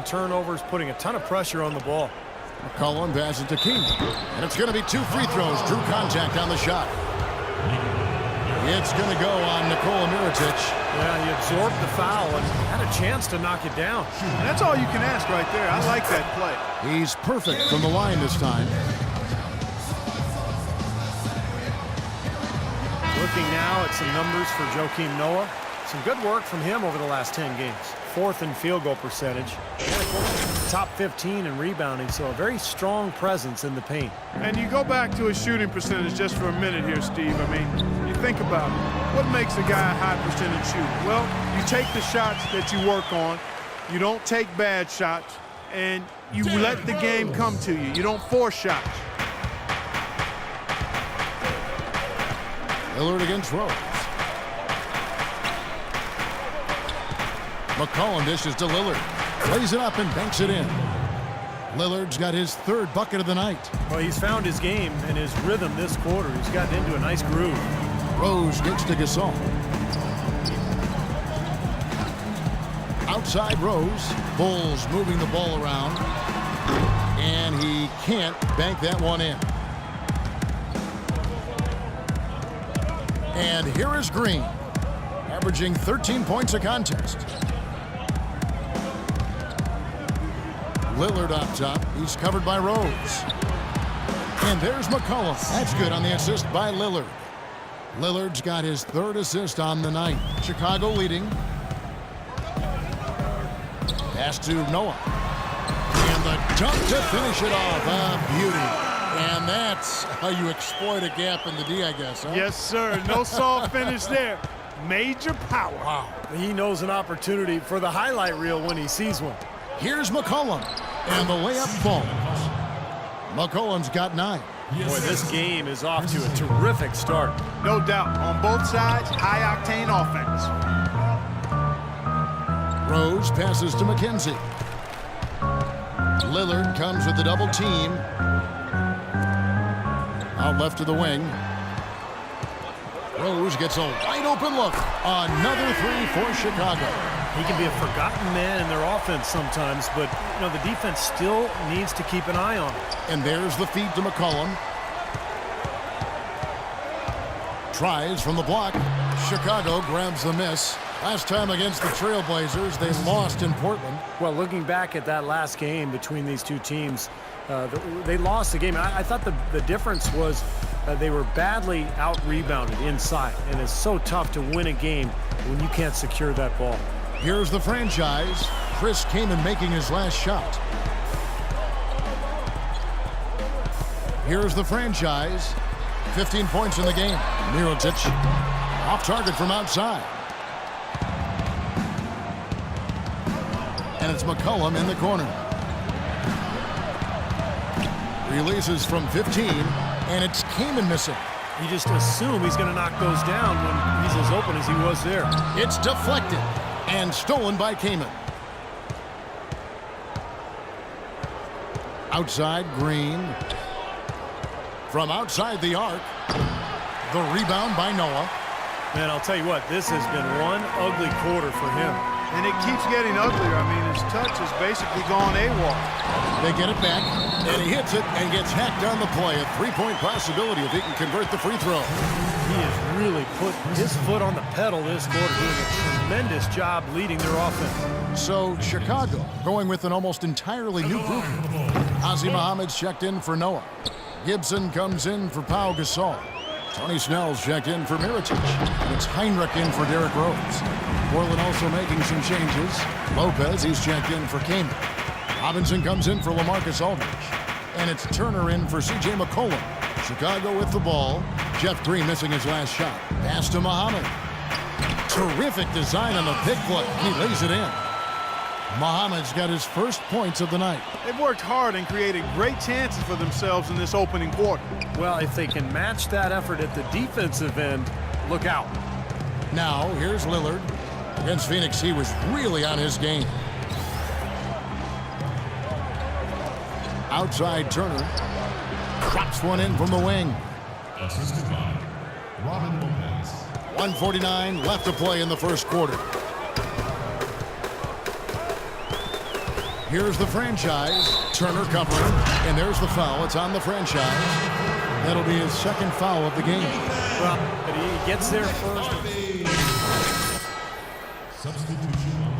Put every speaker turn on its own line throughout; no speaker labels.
Turnovers, putting a ton of pressure on the ball.
McCollum passes to King. And it's going to be 2 free throws. Drew contact on the shot. It's going to go on Nikola Mirotic.
Yeah, he absorbed the foul and had a chance to knock it down.
And that's all you can ask right there. I like that play.
He's perfect from the line this time.
Looking now at some numbers for Joakim Noah. Some good work from him over the last 10 games. 4th in field goal percentage. And of course, top 15 in rebounding, so a very strong presence in the paint.
And you go back to his shooting percentage just for a minute here, Steve. I mean, you think about it. What makes a guy a high percentage shooter? Well, you take the shots that you work on. You don't take bad shots. And you let the game come to you. You don't force shots.
Lillard against Rose. McCollum dishes to Lillard. Lays it up and banks it in. Lillard's got his 3rd bucket of the night.
Well, he's found his game and his rhythm this quarter. He's gotten into a nice groove.
Rose gets to Gasol. Outside Rose. Bulls moving the ball around. And he can't bank that one in. And here is Green, averaging 13 points a contest. Lillard up top. He's covered by Rose. And there's McCollum. That's good on the assist by Lillard. Lillard's got his 3rd assist on the night. Chicago leading. Pass to Noah. And the dunk to finish it off. A beauty. And that's how you exploit a gap in the D, I guess, huh?
Yes, sir. No soft finish there. Major power.
Wow. He knows an opportunity for the highlight reel when he sees one.
Here's McCollum. And the layup falls. McCollum's got 9.
Boy, this game is off to a terrific start.
No doubt. On both sides, high-octane offense.
Rose passes to McKenzie. Lillard comes with the double team. Out left to the wing. Rose gets a wide open look. Another 3 for Chicago.
He can be a forgotten man in their offense sometimes, but you know the defense still needs to keep an eye on him.
And there's the feed to McCollum. Tries from the block. Chicago grabs the miss. Last time against the Trailblazers, they lost in Portland.
Well, looking back at that last game between these two teams, they lost the game. I thought the difference was they were badly out-rebounded inside, and it's so tough to win a game when you can't secure that ball.
Here's the franchise. Chris Kaman making his last shot. Here's the franchise. 15 points in the game. Mirotic off target from outside. And it's McCollum in the corner. Releases from 15, and it's Kaman missing.
You just assume he's going to knock those down when he's as open as he was there.
It's deflected and stolen by Kaman. Outside, Green. From outside the arc. The rebound by Noah.
Man, I'll tell you what, this has been one ugly quarter for him.
And it keeps getting uglier. I mean, his touch has basically gone AWOL.
They get it back, and he hits it and gets hacked on the play. A 3-point possibility if he can convert the free throw.
He has really put his foot on the pedal this quarter, doing a tremendous job leading their offense.
So Chicago going with an almost entirely new group. Ozzie Muhammad's checked in for Noah. Gibson comes in for Pau Gasol. Tony Snell's checked in for Mirotic. And it's Heinrich in for Derrick Rose. Portland also making some changes. Lopez, he's checked in for Kaman. Robinson comes in for LaMarcus Aldridge. And it's Turner in for C.J. McCollum. Chicago with the ball. Jeff Green missing his last shot. Pass to Muhammad. Terrific design on the pick play. He lays it in. Muhammad's got his first points of the night.
They've worked hard and created great chances for themselves in this opening quarter.
Well, if they can match that effort at the defensive end, look out.
Now, here's Lillard. Against Phoenix, he was really on his game. Outside Turner. Drops one in from the wing.
Assisted by Robin Lopez.
1:49 left to play in the first quarter. Here's the franchise. Turner covering, and there's the foul. It's on the franchise. That'll be his second foul of the game.
Well, but he gets there first.
Substitution on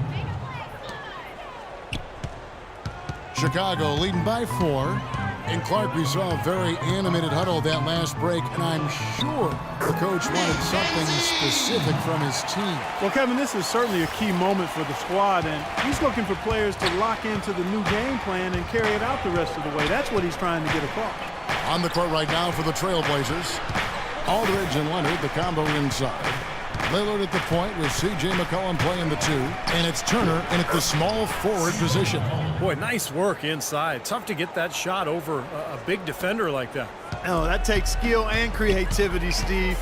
the
Chicago leading by 4. And Clark, we saw a very animated huddle that last break, and I'm sure the coach wanted something specific from his team.
Well, Kevin, this is certainly a key moment for the squad, and he's looking for players to lock into the new game plan and carry it out the rest of the way. That's what he's trying to get across.
On the court right now for the Trailblazers. Aldridge and Leonard, the combo inside. Lillard at the point with C.J. McCollum playing the 2. And it's Turner in at the small forward position.
Boy, nice work inside. Tough to get that shot over a big defender like that.
Oh, that takes skill and creativity, Steve,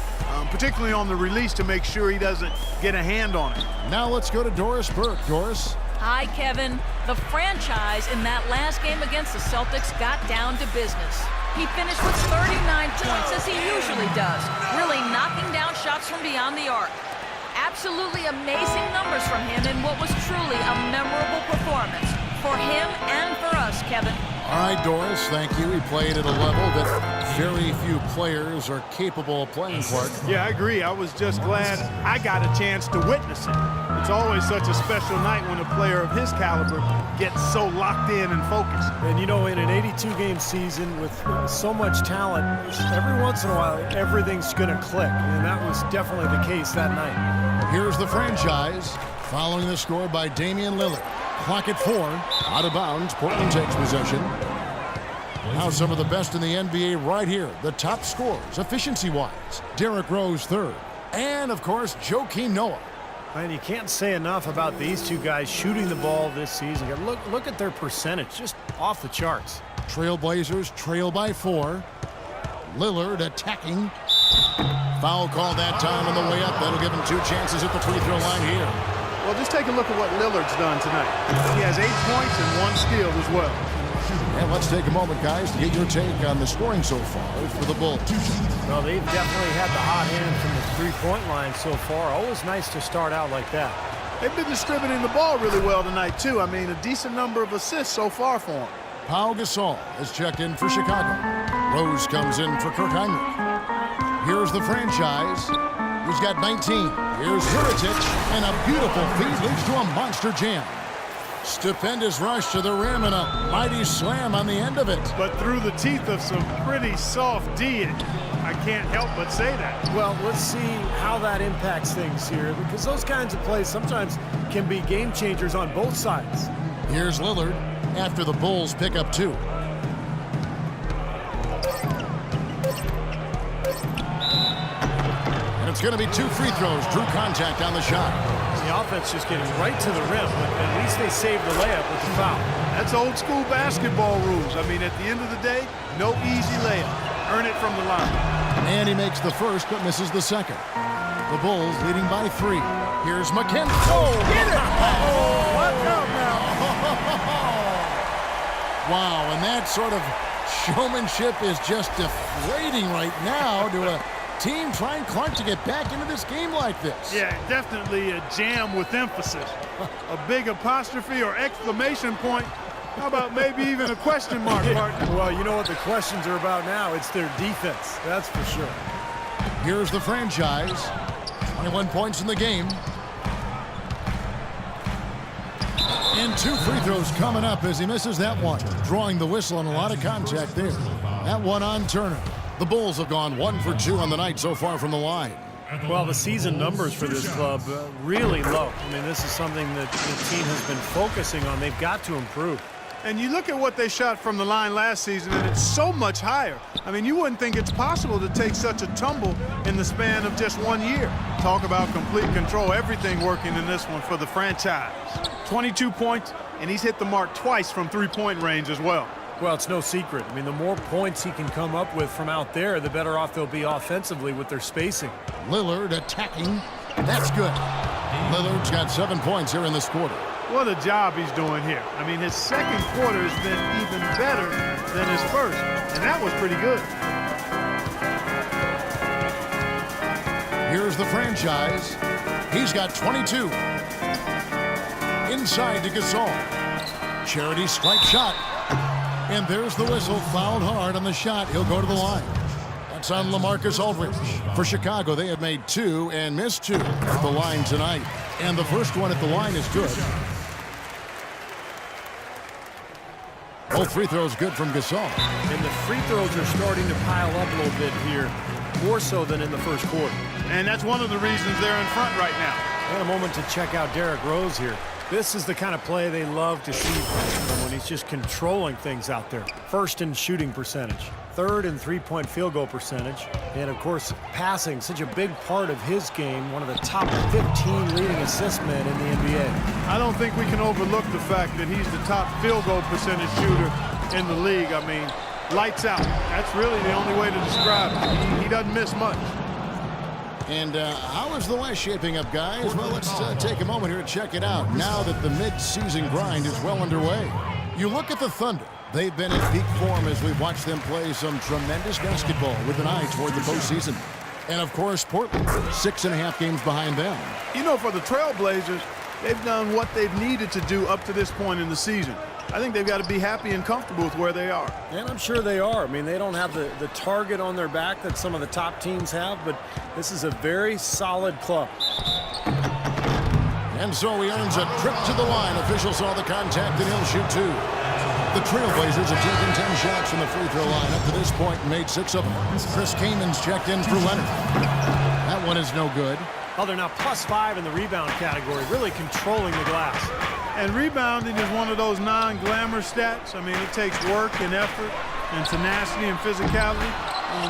particularly on the release to make sure he doesn't get a hand on it.
Now let's go to Doris Burke. Doris?
Hi, Kevin. The franchise in that last game against the Celtics got down to business. He finished with 39 points, as he usually does, really knocking down shots from beyond the arc. Absolutely amazing numbers from him in what was truly a memorable performance for him and for us, Kevin.
All right, Doris, thank you. He played at a level that very few players are capable of playing, Clark.
Yeah, I agree. I was just glad I got a chance to witness it. It's always such a special night when a player of his caliber gets so locked in and focused.
And, you know, in an 82-game season with so much talent, every once in a while, everything's going to click. And that was definitely the case that night.
Here's the franchise, following the score by Damian Lillard. Clock at 4, out of bounds. Portland takes possession. Now some of the best in the NBA right here. The top scorers, efficiency-wise. Derrick Rose, 3rd. And, of course, Joakim Noah.
And you can't say enough about these two guys shooting the ball this season. Look at their percentage, just off the charts.
Trailblazers trail by 4. Lillard attacking. Foul call that time on the way up. That'll give him 2 chances at the free throw line here.
Well, just take a look at what Lillard's done tonight. He has 8 points and 1 steal as well.
And let's take a moment, guys, to get your take on the scoring so far for the Bulls.
Well, they've definitely had the hot hand from the three-point line so far. Always nice to start out like that.
They've been distributing the ball really well tonight, too. I mean, a decent number of assists so far for them.
Pau Gasol has checked in for Chicago. Rose comes in for Kirk Hinrich. Here's the franchise. He's got 19. Here's Mirotic, and a beautiful feed leads to a monster jam. Stupendous rush to the rim and a mighty slam on the end of it.
But through the teeth of some pretty soft D, I can't help but say that.
Well, let's see how that impacts things here, because those kinds of plays sometimes can be game changers on both sides.
Here's Lillard after the Bulls pick up 2. And it's going to be 2 free throws. Drew contact on the shot.
The offense just getting right to the rim, but at least they saved the layup with the foul.
That's old school basketball rules. I mean, at the end of the day, no easy layup. Earn it from the line.
And he makes the first, but misses the second. The Bulls leading by 3. Here's McKinnon. Oh,
Get it! Oh, watch out now.
Wow, and that sort of showmanship is just deflating right now to a team trying, Clark, to get back into this game like this.
Yeah, definitely a jam with emphasis. A big apostrophe or exclamation point. How about maybe even a question mark, partner?
Well, you know what the questions are about now. It's their defense, that's for sure.
Here's the franchise. 21 points in the game. And 2 free throws coming up as he misses that one. Drawing the whistle and a lot of contact there. That one on Turner. The Bulls have gone 1 for 2 on the night so far from the line.
Well, the season numbers for this club really low. I mean, this is something that the team has been focusing on. They've got to improve.
And you look at what they shot from the line last season, and it's so much higher. I mean, you wouldn't think it's possible to take such a tumble in the span of just 1 year. Talk about complete control. Everything working in this one for the franchise. 22 points, and he's hit the mark twice from three-point range as well.
Well, it's no secret. I mean, the more points he can come up with from out there, the better off they'll be offensively with their spacing.
Lillard attacking. That's good. Lillard's got 7 points here in this quarter.
What a job he's doing here. I mean, his second quarter has been even better than his first, and that was pretty good.
Here's the franchise. He's got 22. Inside to Gasol. Charity stripe shot. And there's the whistle. Fouled hard on the shot. He'll go to the line. That's on LaMarcus Aldridge. For Chicago, they have made 2 and missed 2 at the line tonight. And the first one at the line is good. Both free throws good from Gasol.
And the free throws are starting to pile up a little bit here, more so than in the first quarter.
And that's one of the reasons they're in front right now.
And a moment to check out Derrick Rose here. This is the kind of play they love to see from him when he's just controlling things out there. First in shooting percentage, third in three-point field goal percentage, and of course passing, such a big part of his game, one of the top 15 leading assist men in the NBA.
I don't think we can overlook the fact that he's the top field goal percentage shooter in the league. I mean, lights out. That's really the only way to describe it. He doesn't miss much.
And how is the West shaping up, guys? Well, let's take a moment here to check it out now that the mid-season grind is well underway. You look at the Thunder. They've been in peak form as we've watched them play some tremendous basketball with an eye toward the postseason. And, of course, Portland, 6.5 games behind them.
You know, for the Trailblazers, they've done what they've needed to do up to this point in the season. I think they've got to be happy and comfortable with where they are.
And I'm sure they are. I mean, they don't have the target on their back that some of the top teams have, but this is a very solid club.
And so he earns a trip to the line. Officials saw the contact, and he'll shoot 2. The Trailblazers have taken 10 shots from the free throw line up to this point and made 6 of them. Chris Kamen's checked in for Leonard. That one is no good.
Oh, they're now +5 in the rebound category, really controlling the glass.
And rebounding is one of those non-glamour stats. I mean, it takes work and effort and tenacity and physicality.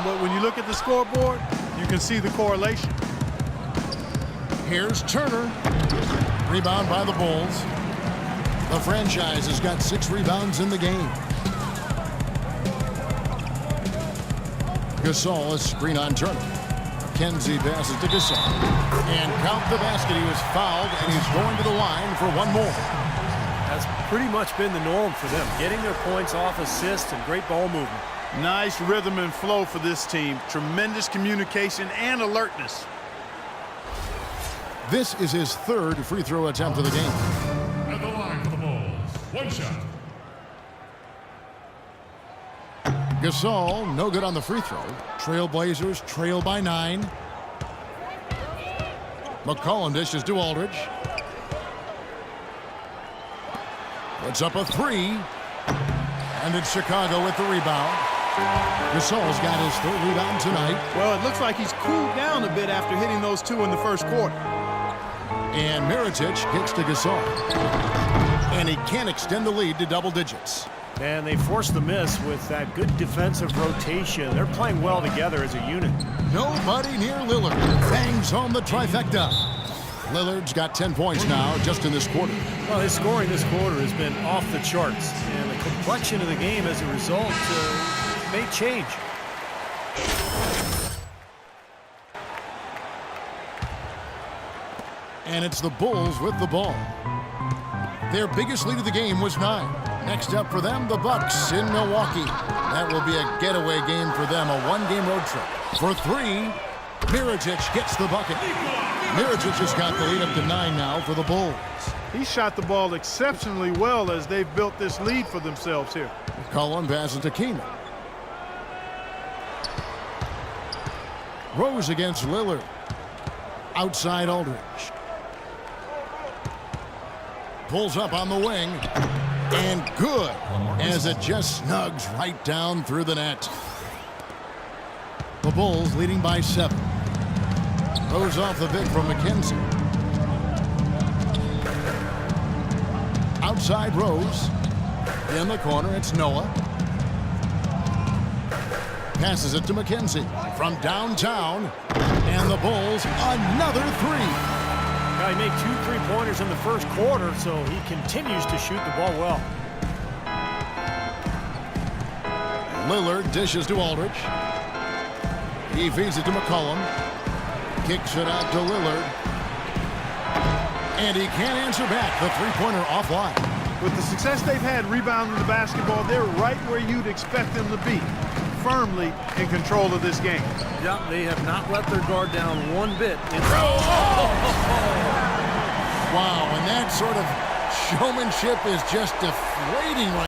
But when you look at the scoreboard, you can see the correlation.
Here's Turner. Rebound by the Bulls. The franchise has got 6 rebounds in the game. Gasol, a screen on Turner. Kenzie passes to Gasol. And count the basket. He was fouled, and he's going to the line for one more.
That's pretty much been the norm for them, getting their points off assists and great ball movement.
Nice rhythm and flow for this team. Tremendous communication and alertness.
This is his 3rd free throw attempt of the game.
At the line for the Bulls. 1 shot.
Gasol, no good on the free throw. Trailblazers trail by 9. McCollum dishes to Aldridge. Puts up a 3. And it's Chicago with the rebound. Gasol's got his 3rd rebound tonight.
Well, it looks like he's cooled down a bit after hitting those 2 in the first quarter.
And Mirotic kicks to Gasol. And he can't extend the lead to double digits.
And they forced the miss with that good defensive rotation. They're playing well together as a unit.
Nobody near Lillard. Bangs home the trifecta. Lillard's got 10 points now just in this quarter.
Well, his scoring this quarter has been off the charts. And the complexion of the game as a result may change.
And it's the Bulls with the ball. Their biggest lead of the game was 9. Next up for them, the Bucks in Milwaukee. That will be a getaway game for them, a 1-game road trip. For 3, Mirotic gets the bucket. Mirotic has got the lead up to 9 now for the Bulls.
He shot the ball exceptionally well as they've built this lead for themselves here.
McCollum passes to Keenan. Rose against Lillard. Outside Aldridge. Pulls up on the wing. And good, as it just snugs right down through the net. The Bulls leading by 7. Rose off the pick from McKenzie. Outside Rose. In the corner, it's Noah. Passes it to McKenzie from downtown. And the Bulls, another 3.
He made 2 3-pointers in the first quarter, so he continues to shoot the ball well.
Lillard dishes to Aldridge. He feeds it to McCollum. Kicks it out to Lillard. And he can't answer back. The 3-pointer offline.
With the success they've had rebounding the basketball, they're right where you'd expect them to be. Firmly in control of this game.
Yeah, they have not let their guard down one bit.
Wow, and that sort of Showmanship is just deflating right